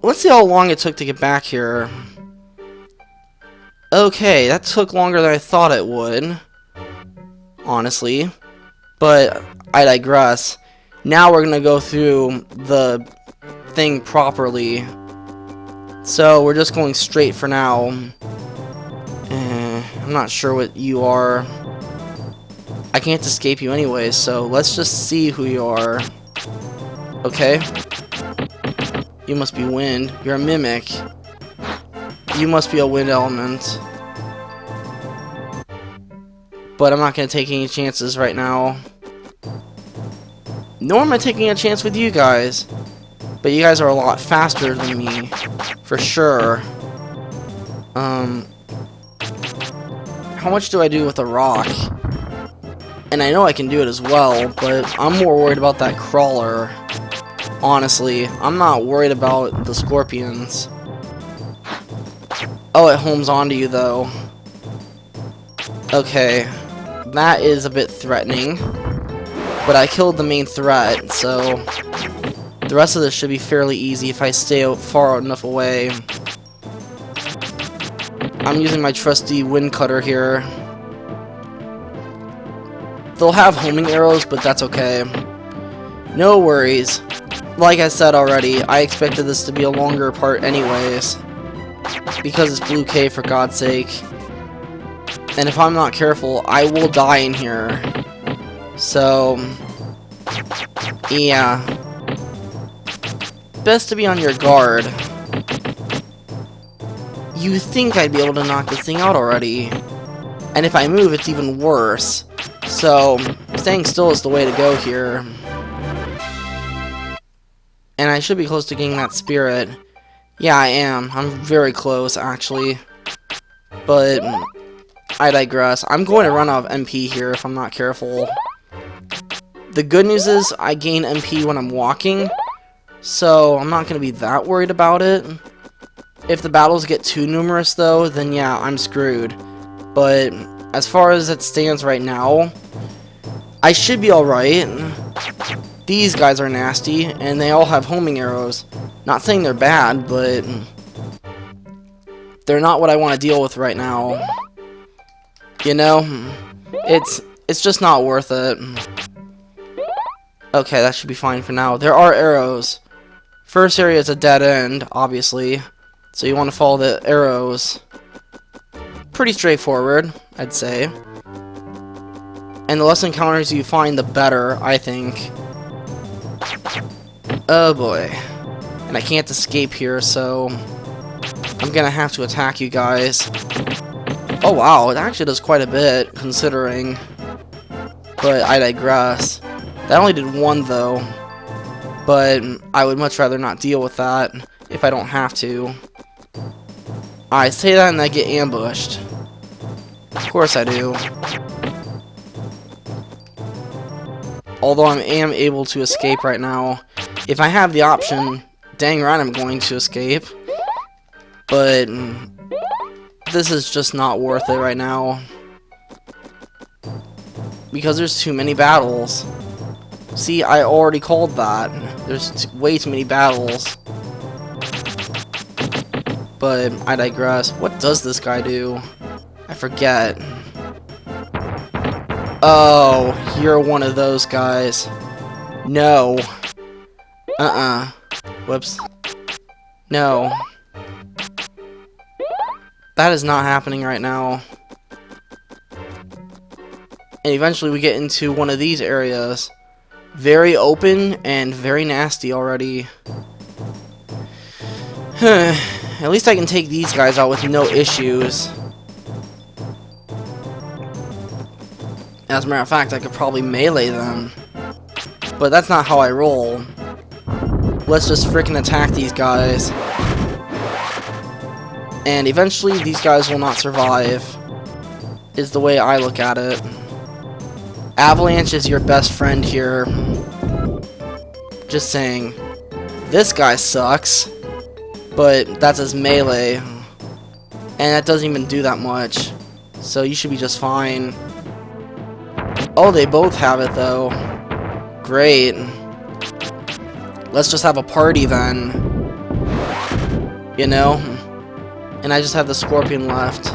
Let's see how long it took to get back here. Okay, that took longer than I thought it would, honestly. But I digress. Now we're gonna go through the thing properly. So we're just going straight for now. I'm not sure what you are. I can't escape you anyway, so let's just see who you are. Okay. You must be wind. You're a mimic. You must be a wind element. But I'm not going to take any chances right now. Nor am I taking a chance with you guys. But you guys are a lot faster than me. For sure. How much do I do with a rock? And I know I can do it as well, but I'm more worried about that crawler. Honestly, I'm not worried about the scorpions. Oh, it homes onto you though. Okay, that is a bit threatening. But I killed the main threat, so the rest of this should be fairly easy if I stay far enough away. I'm using my trusty wind cutter here. They'll have homing arrows, but that's okay. No worries. Like I said already, I expected this to be a longer part anyways. Because it's Blue Cave, for God's sake. And if I'm not careful, I will die in here. So, yeah. Best to be on your guard. You think I'd be able to knock this thing out already. And if I move, it's even worse. So, staying still is the way to go here. And I should be close to getting that spirit. Yeah, I am. I'm very close, actually. But I digress. I'm going to run out of MP here if I'm not careful. The good news is I gain MP when I'm walking, so I'm not going to be that worried about it. If the battles get too numerous, though, then yeah, I'm screwed. But as far as it stands right now, I should be alright. These guys are nasty, and they all have homing arrows. Not saying they're bad, but they're not what I want to deal with right now. You know, it's just not worth it. Okay, that should be fine for now. There are arrows. First area is a dead end, obviously, so you want to follow the arrows. Pretty straightforward, I'd say. And the less encounters you find, the better, I think. Oh boy. And I can't escape here, so I'm gonna have to attack you guys. Oh wow, it actually does quite a bit, considering. But I digress. That only did one, though. But I would much rather not deal with that if I don't have to. I say that and I get ambushed. Of course I do. Although I am able to escape right now. If I have the option, dang right I'm going to escape. But this is just not worth it right now. Because there's too many battles. See, I already called that. There's way too many battles. But I digress. What does this guy do? I forget. Oh, you're one of those guys. No. Whoops. No. That is not happening right now. And eventually we get into one of these areas. Very open and very nasty already. At least I can take these guys out with no issues. As a matter of fact, I could probably melee them. But that's not how I roll. Let's just frickin' attack these guys. And eventually these guys will not survive. Is the way I look at it. Avalanche is your best friend here. Just saying. This guy sucks. But that's his melee. And that doesn't even do that much. So you should be just fine. Oh, they both have it though. Great. Let's just have a party then. You know? And I just have the scorpion left.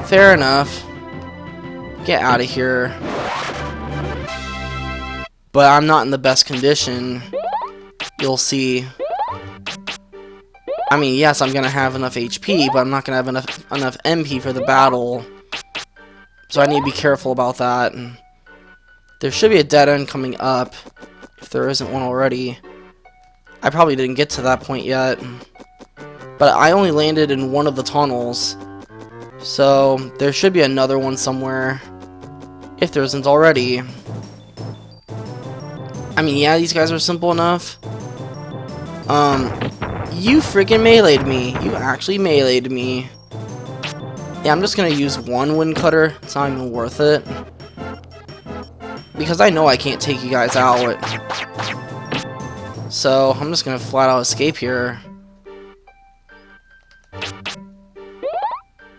Fair enough. Get out of here. But I'm not in the best condition. You'll see. I mean, yes, I'm gonna have enough HP, but I'm not gonna have enough MP for the battle. So I need to be careful about that. There should be a dead end coming up, if there isn't one already. I probably didn't get to that point yet. But I only landed in one of the tunnels. So there should be another one somewhere, if there isn't already. I mean, yeah, these guys are simple enough. You freaking meleeed me. You actually meleeed me. Yeah, I'm just gonna use one wind cutter. It's not even worth it. Because I know I can't take you guys out. So, I'm just gonna flat out escape here.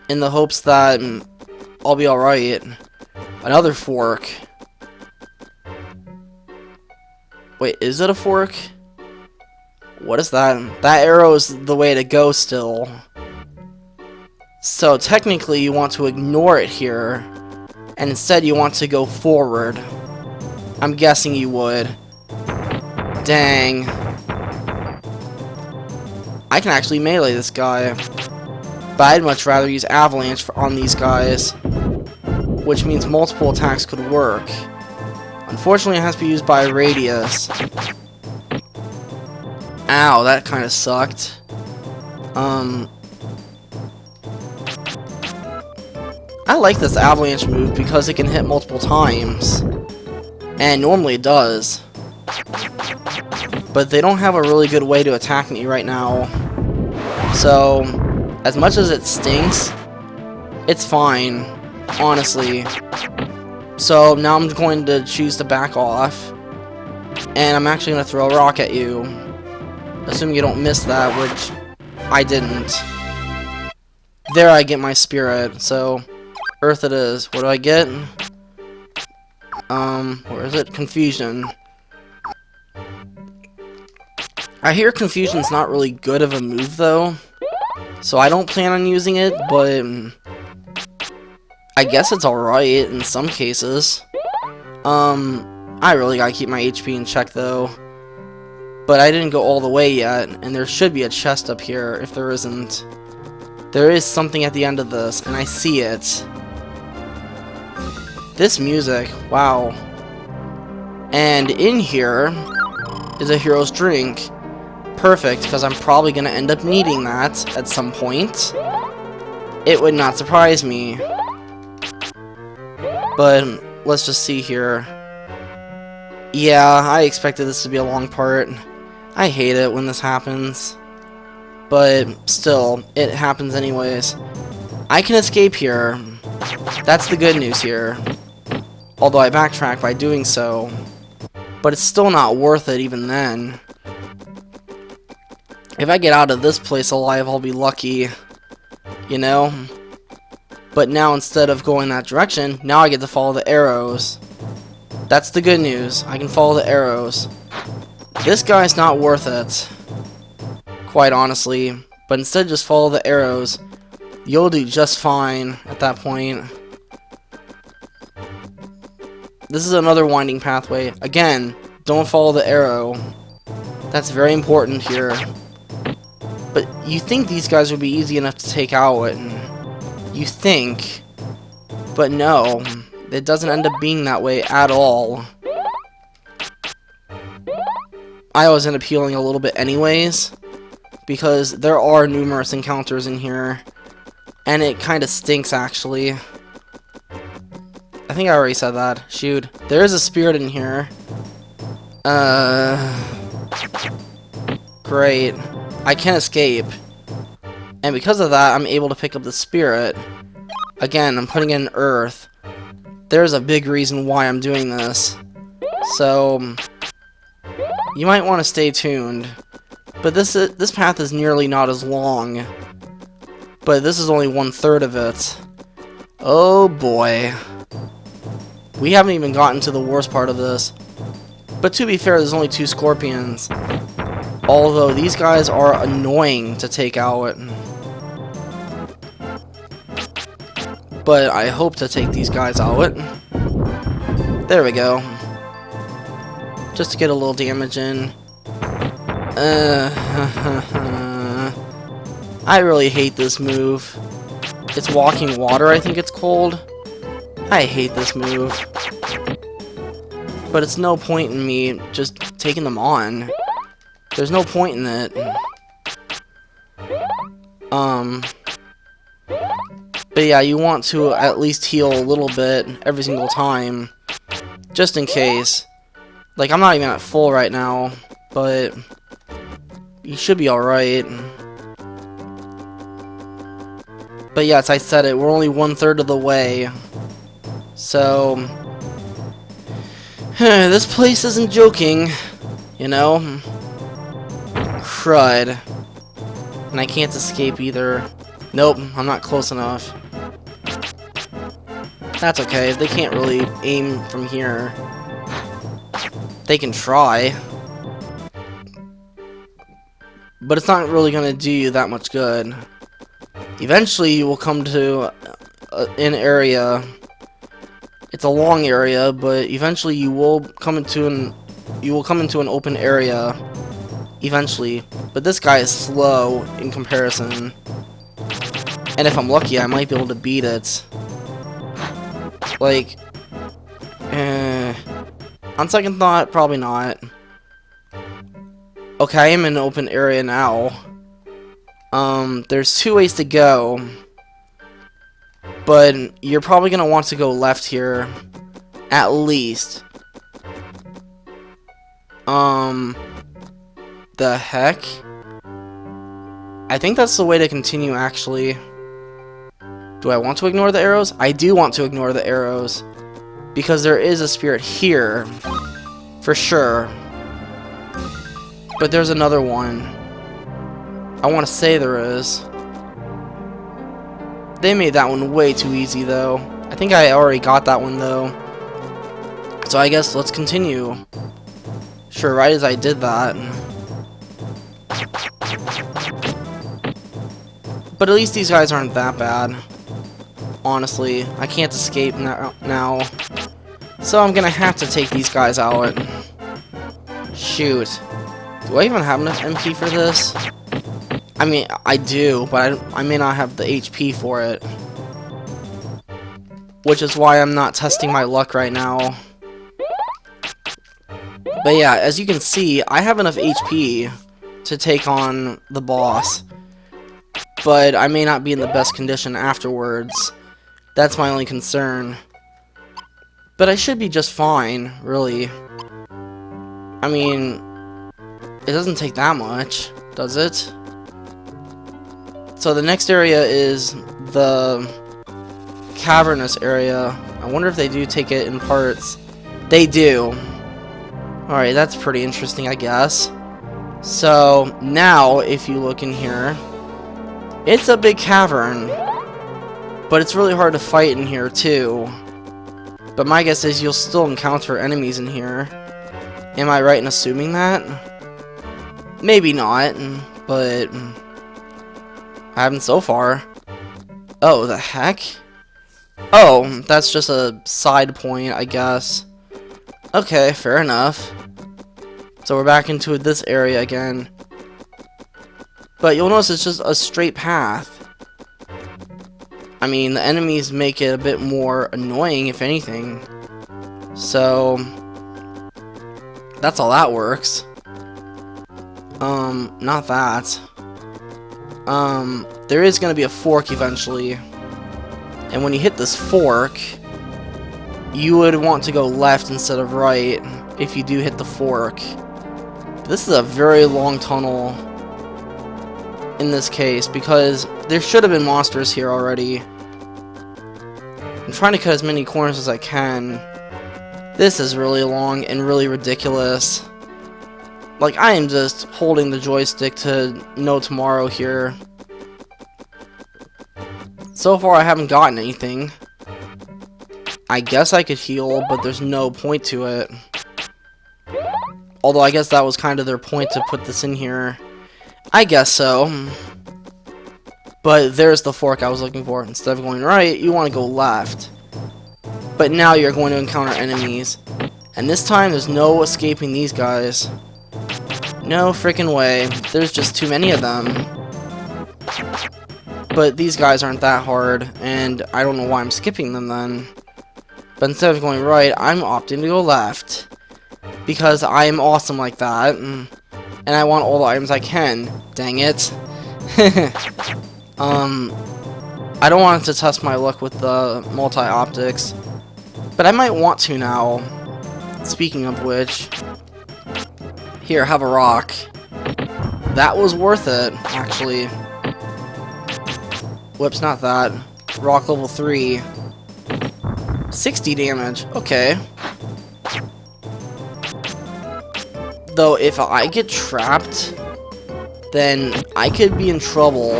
In the hopes that I'll be alright. Another fork. Wait, is it a fork? What is that? That arrow is the way to go still. So technically you want to ignore it here, and instead you want to go forward. I'm guessing you would. Dang. I can actually melee this guy. But I'd much rather use Avalanche on these guys, which means multiple attacks could work. Unfortunately, it has to be used by Radius. Ow, that kind of sucked. I like this Avalanche move because it can hit multiple times. And normally it does. But they don't have a really good way to attack me right now. So, as much as it stinks, it's fine, honestly. So now I'm going to choose to back off. And I'm actually going to throw a rock at you. Assuming you don't miss that, which I didn't. There I get my spirit, so Earth it is. What do I get? Where is it? Confusion. I hear Confusion's not really good of a move, though. So I don't plan on using it, but I guess it's alright in some cases. I really gotta keep my HP in check, though. But I didn't go all the way yet, and there should be a chest up here, if there isn't. There is something at the end of this, and I see it. This music, wow. And in here is a hero's drink. Perfect, because I'm probably going to end up needing that at some point. It would not surprise me. But let's just see here. Yeah, I expected this to be a long part. I hate it when this happens. But still, it happens anyways. I can escape here. That's the good news here. Although I backtrack by doing so. But it's still not worth it even then. If I get out of this place alive, I'll be lucky. You know? But now instead of going that direction, now I get to follow the arrows. That's the good news. I can follow the arrows. This guy's not worth it. Quite honestly. But instead just follow the arrows. You'll do just fine at that point. This is another winding pathway. Again, don't follow the arrow. That's very important here. But you think these guys would be easy enough to take out, and you think. But no, it doesn't end up being that way at all. I always end up healing a little bit anyways, because there are numerous encounters in here, and it kind of stinks actually. I think I already said that. Shoot. There is a spirit in here. Great. I can escape. And because of that, I'm able to pick up the spirit. Again, I'm putting it in Earth. There's a big reason why I'm doing this. So, you might want to stay tuned. But this path is nearly not as long. But this is only 1/3 of it. Oh boy. We haven't even gotten to the worst part of this. But to be fair, there's only 2 scorpions. Although these guys are annoying to take out. But I hope to take these guys out. There we go. Just to get a little damage in. I really hate this move. It's Walking Water, I think it's called. I hate this move. But it's no point in me just taking them on. There's no point in it. But yeah, you want to at least heal a little bit every single time. Just in case. Like, I'm not even at full right now, but you should be alright. But yes, I said it, we're only 1/3 of the way. So, this place isn't joking, you know? Crud. And I can't escape either. Nope, I'm not close enough. That's okay, they can't really aim from here. They can try. But it's not really going to do you that much good. Eventually you will come to an area. It's a long area, but eventually you will come into an open area. Eventually. But this guy is slow in comparison. And if I'm lucky, I might be able to beat it. Like, on second thought, probably not. Okay, I am in an open area now. There's 2 ways to go. But you're probably gonna want to go left here. At least. The heck? I think that's the way to continue, actually. Do I want to ignore the arrows? I do want to ignore the arrows. Because there is a spirit here. For sure. But there's another one. I want to say there is. They made that one way too easy, though. I think I already got that one, though. So I guess let's continue. Sure, right as I did that. But at least these guys aren't that bad. Honestly, I can't escape now. So I'm gonna have to take these guys out. Shoot. Do I even have enough MP for this? I mean, I do, but I may not have the HP for it. Which is why I'm not testing my luck right now. But yeah, as you can see, I have enough HP to take on the boss. But I may not be in the best condition afterwards. That's my only concern. But I should be just fine, really. I mean, it doesn't take that much, does it? So the next area is the cavernous area. I wonder if they do take it in parts. They do. Alright, that's pretty interesting, I guess. So, now, if you look in here, it's a big cavern. But it's really hard to fight in here, too. But my guess is you'll still encounter enemies in here. Am I right in assuming that? Maybe not, but I haven't so far. Oh, the heck? Oh, that's just a side point, I guess. Okay, fair enough. So we're back into this area again. But you'll notice it's just a straight path. I mean, the enemies make it a bit more annoying, if anything. So that's all that works. Not that. There is gonna be a fork eventually. And when you hit this fork, you would want to go left instead of right if you do hit the fork. This is a very long tunnel in this case because there should have been monsters here already. I'm trying to cut as many corners as I can. This is really long and really ridiculous. Like, I am just holding the joystick to no tomorrow here. So far, I haven't gotten anything. I guess I could heal, but there's no point to it. Although I guess that was kind of their point to put this in here. I guess so. But there's the fork I was looking for. Instead of going right, you want to go left. But now you're going to encounter enemies. And this time, there's no escaping these guys. No freaking way. There's just too many of them. But these guys aren't that hard, and I don't know why I'm skipping them then. But instead of going right, I'm opting to go left. Because I am awesome like that. And I want all the items I can. Dang it. I don't want to test my luck with the multi-optics. But I might want to now. Speaking of which, here, have a rock. That was worth it, actually. Whoops, not that. Rock level 3. 60 damage, okay. Though, if I get trapped, then I could be in trouble.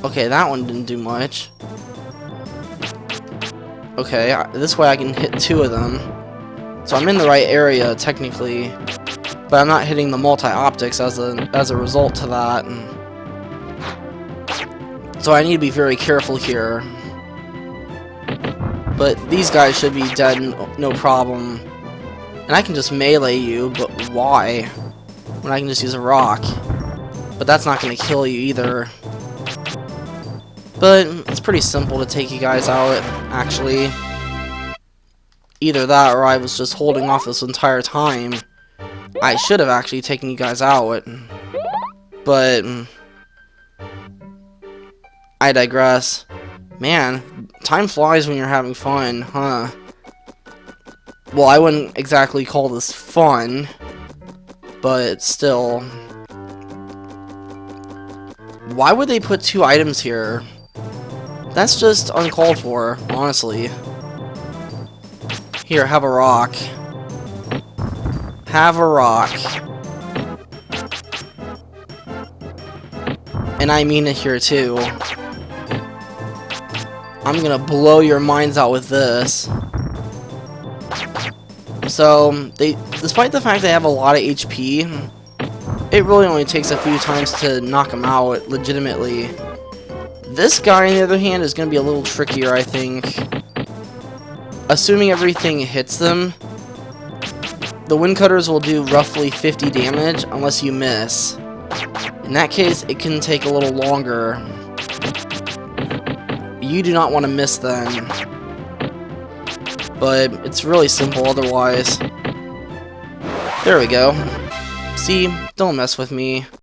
Okay, that one didn't do much. Okay, this way I can hit 2 of them. So I'm in the right area, technically. But I'm not hitting the multi-optics as a result to that. So I need to be very careful here. But these guys should be dead, no problem. And I can just melee you, but why? When I can just use a rock. But that's not going to kill you either. But it's pretty simple to take you guys out, actually. Either that or I was just holding off this entire time. I should have actually taken you guys out. But I digress. Man, time flies when you're having fun, huh? Well, I wouldn't exactly call this fun, but still. Why would they put 2 items here? That's just uncalled for, honestly. Here, have a rock. Have a rock. And I mean it here too. I'm gonna blow your minds out with this. So, despite the fact they have a lot of HP, it really only takes a few times to knock them out, legitimately. This guy, on the other hand, is going to be a little trickier, I think. Assuming everything hits them, the wind cutters will do roughly 50 damage unless you miss. In that case, it can take a little longer. You do not want to miss then. But it's really simple otherwise. There we go. See, don't mess with me.